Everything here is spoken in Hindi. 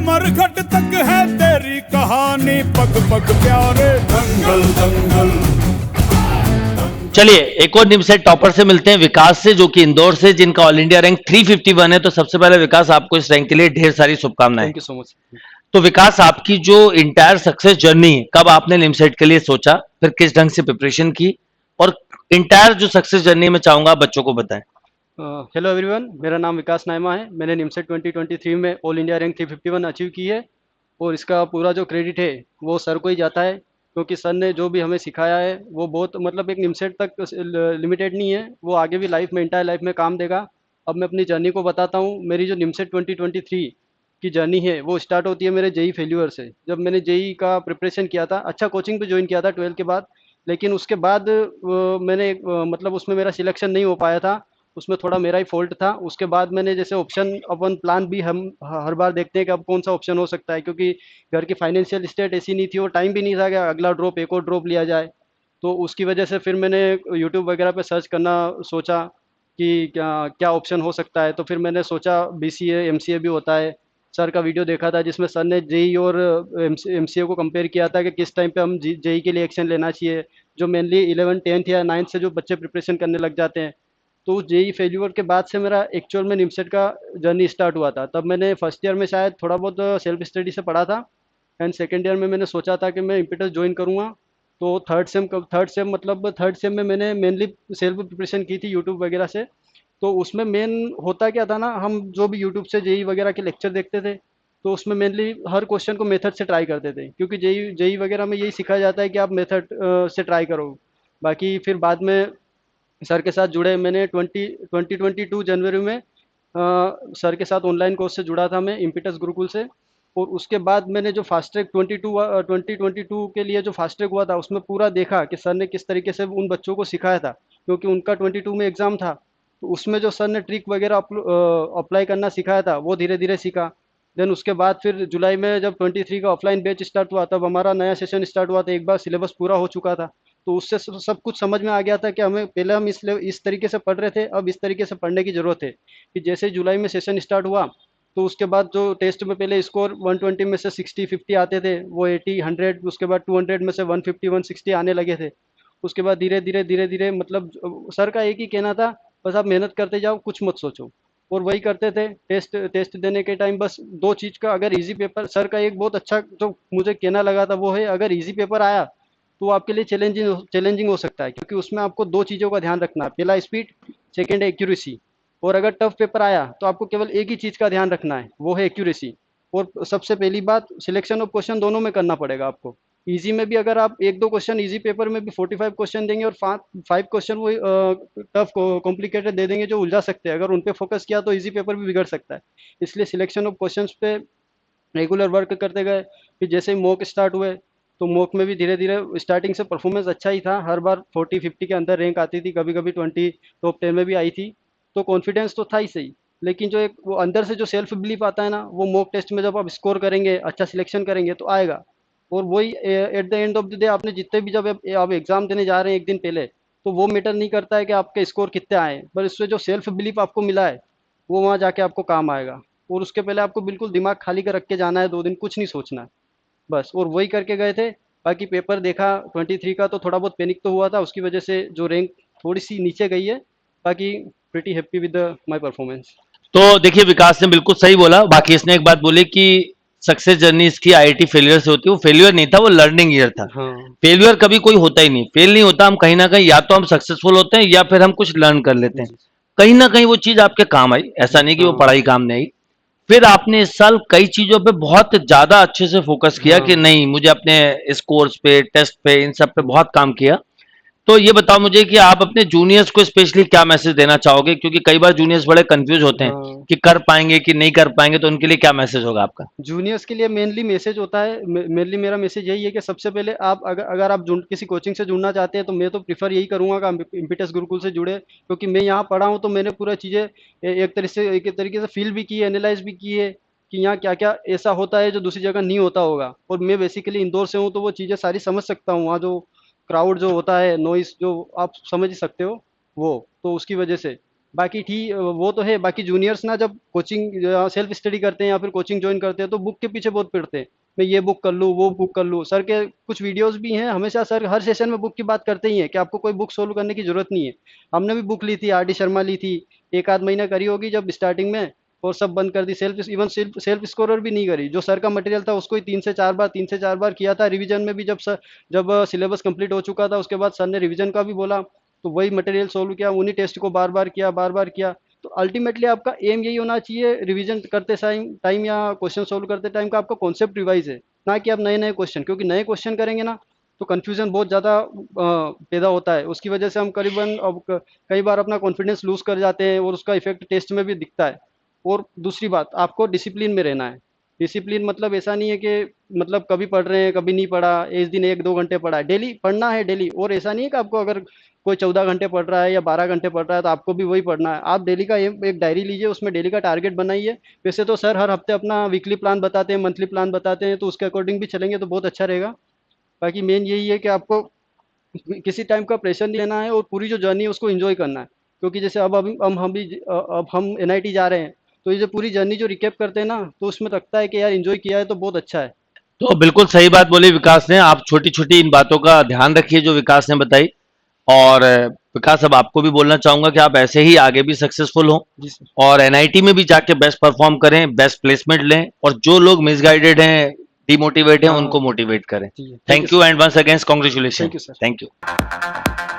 मरघट तक है तेरी कहानी, पग पग प्यारे दंगल दंगल। चलिए एक और निमसेट टॉपर से मिलते हैं, विकास से, जो कि इंदौर से, जिनका ऑल इंडिया रैंक 351 है। तो सबसे पहले विकास, आपको इस रैंक के लिए ढेर सारी शुभकामनाएं। Thank you so much. तो विकास, आपकी जो इंटायर सक्सेस जर्नी है, कब आपने निमसेट के लिए सोचा, फिर किस ढंग से प्रिपरेशन की, और इंटायर जो सक्सेस जर्नी में चाहूंगा आप बच्चों को बताएं। हेलो एवरीवन, मेरा नाम विकास नायमा है। मैंने निमसेट 2023 में ऑल इंडिया रैंक 351 अचीव की है, और इसका पूरा जो क्रेडिट है वो सर को ही जाता है, क्योंकि सर ने जो भी हमें सिखाया है वो बहुत मतलब एक निमसेट तक लिमिटेड नहीं है, वो आगे भी लाइफ में इंटायर लाइफ में काम देगा। अब मैं अपनी जर्नी को बताता हूँ। मेरी जो निमसेट 2023 की जर्नी है वो स्टार्ट होती है मेरे जेई फेल्यूर से। जब मैंने जेई का प्रिपरेशन किया था, अच्छा कोचिंग पे ज्वाइन किया था 12 के बाद, लेकिन उसके बाद मैंने मतलब उसमें मेरा सिलेक्शन नहीं हो पाया था। उसमें थोड़ा मेरा ही फॉल्ट था। उसके बाद मैंने जैसे ऑप्शन अपन प्लान भी हम हर बार देखते हैं कि अब कौन सा ऑप्शन हो सकता है, क्योंकि घर की फाइनेंशियल स्टेट ऐसी नहीं थी और टाइम भी नहीं था कि अगला ड्रॉप एक और ड्रॉप लिया जाए। तो उसकी वजह से फिर मैंने यूट्यूब वगैरह पे सर्च करना सोचा कि क्या क्या ऑप्शन हो सकता है। तो फिर मैंने सोचा बीसीए एमसीए भी होता है। सर का वीडियो देखा था जिसमें सर ने जेई और एमसीए को कंपेयर किया था कि किस टाइम पे हम जेई के लिए एक्शन लेना चाहिए, जो मेनली 11 10th या 9th से जो बच्चे प्रिपरेशन करने लग जाते हैं। तो जेई फेल्यूर के बाद से मेरा एक्चुअल में निमसेट का जर्नी स्टार्ट हुआ था। तब मैंने फर्स्ट ईयर में शायद थोड़ा बहुत सेल्फ स्टडी से पढ़ा था, एंड सेकेंड ईयर में मैंने सोचा था कि मैं इम्पिटस ज्वाइन करूँगा। तो थर्ड सेम में मैंने मेनली सेल्फ प्रिपरेशन की थी यूट्यूब वगैरह से। तो उसमें मेन होता क्या था ना, हम जो भी यूट्यूब से जेई वगैरह के लेक्चर देखते थे, तो उसमें मेनली हर क्वेश्चन को मेथड से ट्राई करते थे, क्योंकि जेई जेई वगैरह में यही सिखाया जाता है कि आप मेथड से ट्राई करो। बाकी फिर बाद में सर के साथ जुड़े मैंने 2022 जनवरी में सर के साथ ऑनलाइन कोर्स से जुड़ा था मैं इम्पिटस गुरुकुल से। और उसके बाद मैंने जो फास्ट ट्रैक 2022 के लिए जो फास्ट ट्रैक हुआ था, उसमें पूरा देखा कि सर ने किस तरीके से उन बच्चों को सिखाया था, क्योंकि उनका 22 में एग्ज़ाम था। तो उसमें जो सर ने ट्रिक वगैरह अप्लाई करना सिखाया था वो धीरे धीरे सीखा। देन उसके बाद फिर जुलाई में जब 23 का ऑफलाइन बैच स्टार्ट हुआ, तब हमारा नया सेशन स्टार्ट हुआ था। एक बार सिलेबस पूरा हो चुका था, तो उससे सब कुछ समझ में आ गया था कि हमें पहले हम इस तरीके से पढ़ रहे थे, अब इस तरीके से पढ़ने की ज़रूरत है। कि जैसे ही जुलाई में सेशन स्टार्ट हुआ, तो उसके बाद जो टेस्ट में पहले स्कोर 120 में से 60 50 आते थे, वो 80 100, उसके बाद 200 में से 150 160 आने लगे थे। उसके बाद धीरे धीरे मतलब सर का एक ही कहना था, बस आप मेहनत करते जाओ, कुछ मत सोचो। और वही करते थे। टेस्ट टेस्ट देने के टाइम बस दो चीज़ का, अगर इजी पेपर, सर का एक बहुत अच्छा जो मुझे कहना लगा था वो है, अगर इजी पेपर आया तो आपके लिए चैलेंजिंग हो सकता है, क्योंकि उसमें आपको दो चीज़ों का ध्यान रखना है, पहला स्पीड, सेकंड है एक्यूरेसी। और अगर टफ पेपर आया तो आपको केवल एक ही चीज़ का ध्यान रखना है, वो है एक्यूरेसी। और सबसे पहली बात, सिलेक्शन ऑफ क्वेश्चन दोनों में करना पड़ेगा आपको। इजी में भी अगर आप एक दो क्वेश्चन, इजी पेपर में भी 45 क्वेश्चन देंगे और 5 क्वेश्चन वो टफ कॉम्प्लिकेटेड दे देंगे जो उलझा सकते हैं, अगर उन पे फोकस किया तो इजी पेपर भी बिगड़ सकता है। इसलिए सिलेक्शन ऑफ क्वेश्चंस पे रेगुलर वर्क करते गए। फिर जैसे ही मॉक स्टार्ट हुए, तो मॉक में भी धीरे धीरे स्टार्टिंग से परफॉर्मेंस अच्छा ही था, हर बार 40 50 के अंदर रैंक आती थी, कभी कभी 20 टॉप 10 में भी आई थी। तो कॉन्फिडेंस तो था ही सही, लेकिन जो एक वो अंदर से जो सेल्फ बिलीफ आता है ना, वो मॉक टेस्ट में जब आप स्कोर करेंगे, अच्छा सिलेक्शन करेंगे तो आएगा। और वही at the end of the day, आपने जितने भी, जब आप एग्जाम देने जा रहे हैं एक दिन पहले, तो वो मैटर नहीं करता है कि आपके स्कोर कितने आए, पर इससे जो सेल्फ बिलीफ आपको मिला है वो वहाँ जाके आपको काम आएगा। और उसके पहले आपको बिल्कुल दिमाग खाली कर रख के जाना है, 2 दिन कुछ नहीं सोचना है बस। और वही करके गए थे। बाकी पेपर देखा 23 का, तो थोड़ा बहुत पैनिक तो हुआ था, उसकी वजह से जो रैंक थोड़ी सी नीचे गई है। बाकी pretty happy with my performance. तो देखिए, विकास ने बिल्कुल सही बोला। बाकी इसने एक बात बोली कि सक्सेस जर्नी इसकी आईआईटी फेलियर से होती है। वो फेलियर नहीं था, वो लर्निंग ईयर था। हाँ। फेलियर कभी कोई होता ही नहीं, फेल नहीं होता। हम कहीं ना कहीं या तो हम सक्सेसफुल होते हैं या फिर हम कुछ लर्न कर लेते हैं। जी। कहीं ना कहीं वो चीज आपके काम आई, ऐसा नहीं कि वो हाँ। पढ़ाई काम नहीं आई। फिर आपने इस साल कई चीजों पे बहुत ज्यादा अच्छे से फोकस किया कि हाँ। नहीं, मुझे अपने इस कोर्स पे, टेस्ट पे, इन सब पे बहुत काम किया। तो ये बताओ मुझे कि आप अपने जूनियर्स को स्पेशली क्या मैसेज देना चाहोगे, क्योंकि कई बार जूनियर्स बड़े कंफ्यूज होते हैं हाँ। कि कर पाएंगे कि नहीं कर पाएंगे, तो उनके लिए क्या मैसेज होगा आपका। जूनियर्स के लिए मेनली मैसेज होता है, मेनली मेरा मैसेज यही है कि सबसे पहले आप अगर अगर आप किसी कोचिंग से जुड़ना चाहते हैं, तो मैं तो प्रीफर यही करूंगा कि आप इम्पिटस गुरुकुल से जुड़े, क्योंकि मैं यहाँ पढ़ा हूँ तो मैंने पूरा चीज़ें एक तरीके से फील भी की है, एनालाइज भी की है कि यहाँ क्या क्या ऐसा होता है जो दूसरी जगह नहीं होता होगा। और मैं बेसिकली इंदौर से हूँ, तो वो चीज़ें सारी समझ सकता हूँ। वहाँ जो क्राउड जो होता है, नॉइस जो आप समझ ही सकते हो, वो तो उसकी वजह से बाकी ठीक वो तो है, बाकी जूनियर्स ना जब कोचिंग सेल्फ स्टडी करते हैं या फिर कोचिंग ज्वाइन करते हैं तो बुक के पीछे बहुत पढ़ते हैं, मैं ये बुक कर लूँ वो बुक कर लूँ। सर के कुछ वीडियोस भी हैं, हमेशा सर हर सेशन में बुक की बात करते ही हैं कि आपको कोई बुक सोल्व करने की जरूरत नहीं है। हमने भी बुक ली थी, आर डी शर्मा ली थी, एक आध महीना करी होगी जब स्टार्टिंग में, और सब बंद कर दी। सेल्फ स्कोरर भी नहीं करी, जो सर का मटेरियल था उसको ही 3 से 4 बार किया था। रिवीजन में भी जब सिलेबस कंप्लीट हो चुका था उसके बाद सर ने रिवीजन का भी बोला, तो वही मटेरियल सोल्व किया, उन्हीं टेस्ट को बार बार किया, बार बार किया। तो अल्टीमेटली आपका एम यही होना चाहिए रिवीजन करते टाइम या क्वेश्चन सोल्व करते टाइम का आपका कॉन्सेप्ट रिवाइज है, ना कि आप नए नए क्वेश्चन, क्योंकि नए क्वेश्चन करेंगे ना तो कन्फ्यूजन बहुत ज़्यादा पैदा होता है। उसकी वजह से हम करीबन कई बार अपना कॉन्फिडेंस लूज कर जाते हैं और उसका इफेक्ट टेस्ट में भी दिखता है। और दूसरी बात, आपको डिसिप्लिन में रहना है। डिसिप्लिन मतलब ऐसा नहीं है कि मतलब कभी पढ़ रहे हैं कभी नहीं पढ़ा, इस दिन 1-2 घंटे पढ़ा है, डेली पढ़ना है डेली। और ऐसा नहीं है कि आपको अगर कोई 14 घंटे पढ़ रहा है या 12 घंटे पढ़ रहा है तो आपको भी वही पढ़ना है। आप डेली का एक डायरी लीजिए, उसमें डेली का टारगेट बनाइए। वैसे तो सर हर हफ्ते अपना वीकली प्लान बताते हैं, मंथली प्लान बताते हैं, तो उसके अकॉर्डिंग भी चलेंगे तो बहुत अच्छा रहेगा। बाकी मेन यही है कि आपको किसी टाइम का प्रेशर नहीं लेना है और पूरी जो जर्नी है उसको एंजॉय करना है। क्योंकि जैसे अब हम एनआईटी जा रहे हैं, तो ये जो पूरी जर्नी जो रिकेप करते हैं ना, तो उसमें लगता है कि यार एंजॉय किया है तो बहुत अच्छा है। तो बिल्कुल सही बात बोली विकास ने। आप छोटी-छोटी इन बातों का ध्यान रखिए जो विकास ने बताई। और विकास, अब आपको भी बोलना चाहूँगा कि आप ऐसे ही आगे भी सक्सेसफुल हों जी सर। और एनआईटी में भी जाके बेस्ट परफ़ॉर्म करें, बेस्ट प्लेसमेंट लें और जो लोग मिसगाइडेड हैं, डिमोटिवेट हैं, हाँ, उनको मोटिवेट करें। ठीक है, thank you thank you sir. And once again congratulation. Thank you sir. Thank you.